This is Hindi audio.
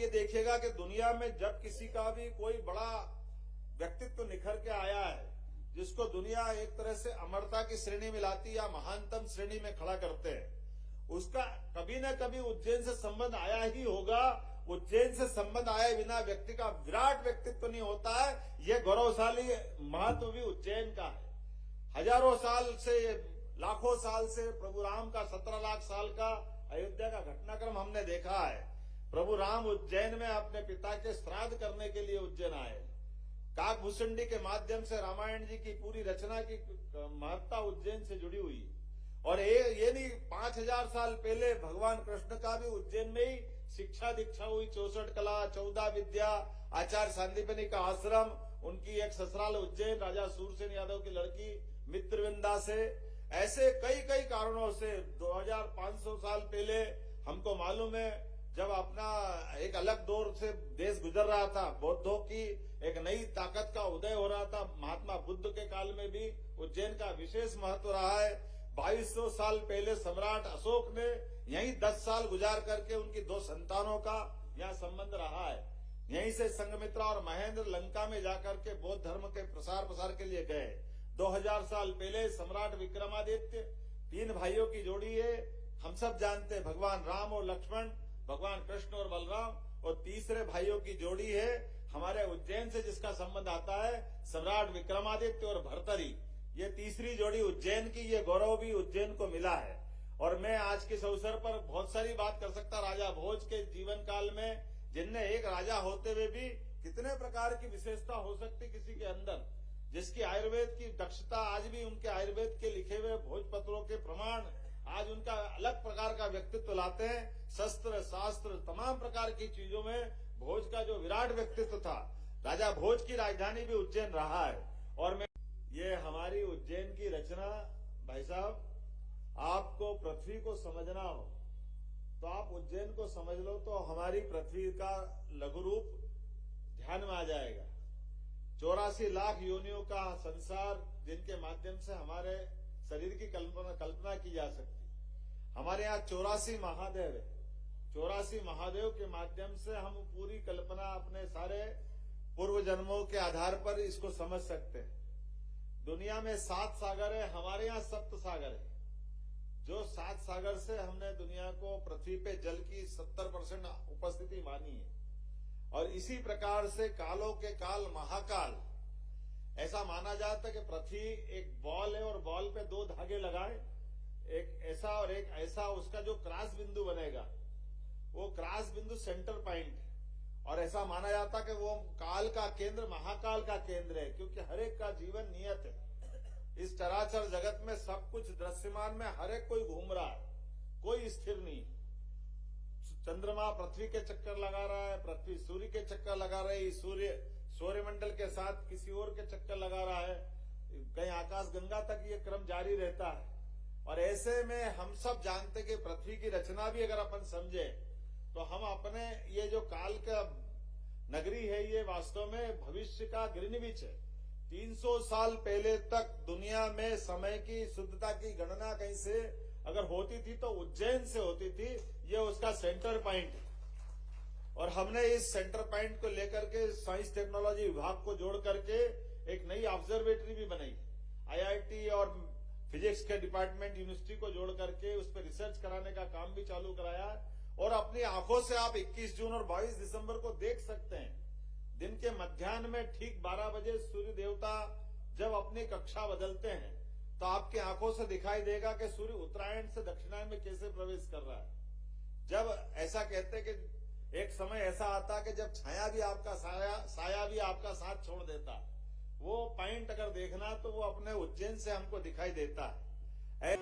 ये देखिएगा कि दुनिया में जब किसी का भी कोई बड़ा व्यक्तित्व निखर के आया है, जिसको दुनिया एक तरह से अमरता की श्रेणी में लाती या महानतम श्रेणी में खड़ा करते हैं, उसका कभी न कभी उज्जैन से संबंध आया ही होगा। उज्जैन से संबंध आए बिना व्यक्ति का विराट व्यक्तित्व नहीं होता है। यह गौरवशाली महत्व भी उज्जैन का है। हजारों साल से, लाखों साल से प्रभु राम का 17 लाख साल का अयोध्या का घटनाक्रम हमने देखा है। प्रभु राम उज्जैन में अपने पिता के श्राद्ध करने के लिए उज्जैन आए। काकभूषुंडी के माध्यम से रामायण जी की पूरी रचना की महत्ता उज्जैन से जुड़ी हुई। और ये नहीं, 5000 साल पहले भगवान कृष्ण का भी उज्जैन में ही शिक्षा दीक्षा हुई। 64 कला, 14 विद्या, आचार्य सांदीपनि का आश्रम, उनकी एक ससुराल उज्जैन, राजा सूरसेन यादव की लड़की मित्रविंदा से। ऐसे कई कई कारणों से 2500 साल पहले हमको मालूम है, जब अपना एक अलग दौर से देश गुजर रहा था, बौद्धों की एक नई ताकत का उदय हो रहा था, महात्मा बुद्ध के काल में भी उज्जैन का विशेष महत्व रहा है। 2200 साल पहले सम्राट अशोक ने यहीं 10 साल गुजार करके उनकी 2 संतानों का यहाँ संबंध रहा है। यहीं से संघमित्रा और महेंद्र लंका में जाकर के बौद्ध धर्म के प्रसार के लिए गए। 2000 साल पहले सम्राट विक्रमादित्य, 3 भाइयों की जोड़ी है, हम सब जानते हैं, भगवान राम और लक्ष्मण, भगवान कृष्ण और बलराम, और तीसरे भाइयों की जोड़ी है हमारे उज्जैन से जिसका संबंध आता है, सम्राट विक्रमादित्य और भर्तरी। ये तीसरी जोड़ी उज्जैन की, ये गौरव भी उज्जैन को मिला है। और मैं आज के इस अवसर पर बहुत सारी बात कर सकता राजा भोज के जीवन काल में, जिनने एक राजा होते हुए भी कितने प्रकार की विशेषता हो सकती किसी के अंदर, जिसकी आयुर्वेद की दक्षता आज भी उनके आयुर्वेद के लिखे हुए भोजपत्रों के प्रमाण आज उनका अलग प्रकार का व्यक्तित्व लाते हैं। शस्त्र शास्त्र तमाम प्रकार की चीजों में भोज का जो विराट व्यक्तित्व था, राजा भोज की राजधानी भी उज्जैन रहा है। और मैं ये हमारी उज्जैन की रचना, भाई साहब, आपको पृथ्वी को समझना हो तो आप उज्जैन को समझ लो, तो हमारी पृथ्वी का लघु रूप ध्यान में आ जाएगा। 84 लाख योनियों का संसार, जिनके माध्यम से हमारे शरीर की कल्पना की जा सकती। हमारे यहाँ 84 महादेव है। 84 महादेव के माध्यम से हम पूरी कल्पना अपने सारे पूर्व जन्मों के आधार पर इसको समझ सकते हैं। दुनिया में 7 सागर है, हमारे यहाँ 7 सागर है। जो 7 सागर से हमने दुनिया को पृथ्वी पे जल की 70% उपस्थिति मानी है। और इसी प्रकार से कालों के काल महाकाल, ऐसा माना जाता है कि पृथ्वी एक बॉल है और बॉल पे 2 धागे लगाए, एक ऐसा और एक ऐसा, उसका जो क्रॉस बिंदु बनेगा वो क्रॉस बिंदु सेंटर पॉइंट है। और ऐसा माना जाता कि वो काल का केंद्र महाकाल का केंद्र है, क्योंकि हर एक का जीवन नियत है। इस चराचर जगत में सब कुछ दृश्यमान में हर एक कोई घूम रहा है, कोई स्थिर नहीं। चंद्रमा पृथ्वी के चक्कर लगा रहा है, पृथ्वी सूर्य के चक्कर लगा रही है, सूर्य सौरमंडल के साथ किसी और के चक्कर लगा रहा है, कहीं आकाश गंगा तक ये क्रम जारी रहता है। और ऐसे में हम सब जानते कि पृथ्वी की रचना भी अगर अपन समझे तो हम अपने ये जो काल का नगरी है, ये वास्तव में भविष्य का ग्रीनविच है। 300 साल पहले तक दुनिया में समय की शुद्धता की गणना कहीं से अगर होती थी तो उज्जैन से होती थी। ये उसका सेंटर पॉइंट है। और हमने इस सेंटर पॉइंट को लेकर के साइंस टेक्नोलॉजी विभाग को जोड़ करके एक नई ऑब्जर्वेटरी भी बनाई। आईआईटी और फिजिक्स के डिपार्टमेंट यूनिवर्सिटी को जोड़ करके उस पर रिसर्च कराने का काम भी चालू कराया। और अपनी आंखों से आप 21 जून और 22 दिसंबर को देख सकते हैं। दिन के मध्याह्न में ठीक 12 बजे सूर्य देवता जब अपनी कक्षा बदलते हैं तो आपकी आंखों से दिखाई देगा कि सूर्य उत्तरायण से दक्षिणायन में कैसे प्रवेश कर रहा है। जब ऐसा कहते हैं कि एक समय ऐसा आता कि जब छाया भी आपका साया भी आपका साथ छोड़ देता, वो पॉइंट अगर देखना तो वो अपने उज्जैन से हमको दिखाई देता है।